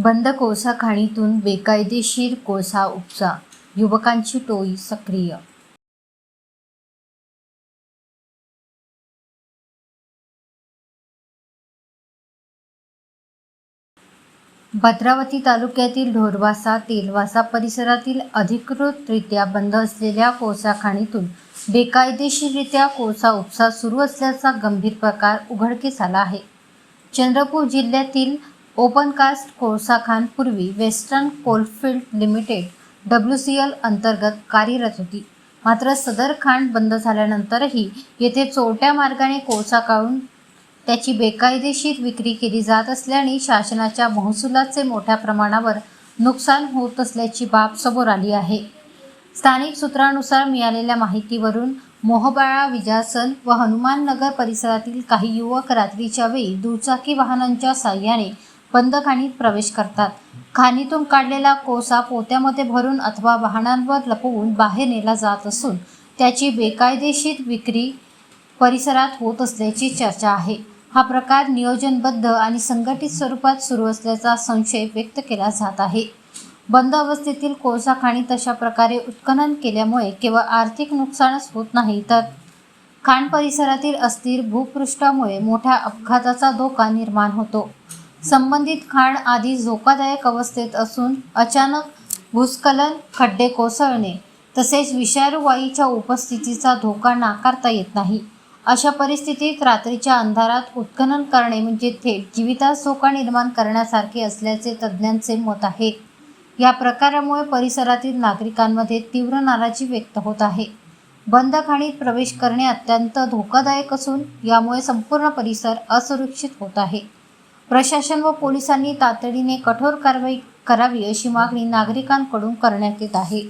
बंद कोळसा खाणीतून बेकायदेशीर कोळसा उपसा, युवकांची टोळी सक्रिय. भद्रावती तालुक्यातील ढोरवासा तेलवासा परिसरातील अधिकृतरित्या बंद असलेल्या कोळसा खाणीतून बेकायदेशीररित्या कोळसा उपसा सुरू असल्याचा गंभीर प्रकार उघडकीस आला आहे. चंद्रपूर जिल्ह्यातील ओपनकास्ट कोळसा खाण पूर्वी वेस्टर्न कोलफील्ड लिमिटेड WCL अंतर्गत कार्यरत होती. मात्र सदर खाण बंद झाल्यानंतरही येथे चोरट्या मार्गाने कोळसा काढून त्याची बेकायदेशीर विक्री केली जात असल्याने शासनाच्या महसुलाचे मोठ्या प्रमाणावर नुकसान होत असल्याची बाब समोर आली आहे. स्थानिक सूत्रांनुसार मिळालेल्या माहितीवरून मोहबाळा विजासन व हनुमाननगर परिसरातील काही युवक रात्रीच्या वेळी दुचाकी वाहनांच्या साहाय्याने बंद खाणीत प्रवेश करतात. खाणीतून काढलेला कोळसा पोत्यामध्ये भरून अथवा वाहनांवर लपवून बाहेर नेला जात असून त्याची बेकायदेशीर विक्री परिसरात होत असल्याची चर्चा आहे. हा प्रकार नियोजनबद्ध आणि संघटित स्वरूपात सुरू असल्याचा संशय व्यक्त केला जात आहे. बंद अवस्थेतील कोळसा खाणीत अशा प्रकारे उत्खनन केल्यामुळे केवळ आर्थिक नुकसानच होत नाही, तर खाण परिसरातील अस्थिर भूपृष्ठामुळे मोठ्या अपघाताचा धोका निर्माण होतो. संबंधित खाण आधीच धोकादायक अवस्थेत असून अचानक भूस्खलन, खड्डे कोसळणे तसेच विषारू वायूच्या उपस्थितीचा धोका नाकारता येत नाही. अशा परिस्थितीत रात्रीच्या अंधारात उत्खनन करणे म्हणजे थेट जीवितास धोका निर्माण करण्यासारखे असल्याचे तज्ज्ञांचे मत आहे. या प्रकारामुळे परिसरातील नागरिकांमध्ये तीव्र नाराजी व्यक्त होत आहे. बंद खाणीत प्रवेश करणे अत्यंत धोकादायक असून यामुळे संपूर्ण परिसर असुरक्षित होत आहे. प्रशासन व पोलिसांनी तातडीने कठोर कारवाई करावी अशी मागणी नागरिकांकडून करण्यात येत आहे.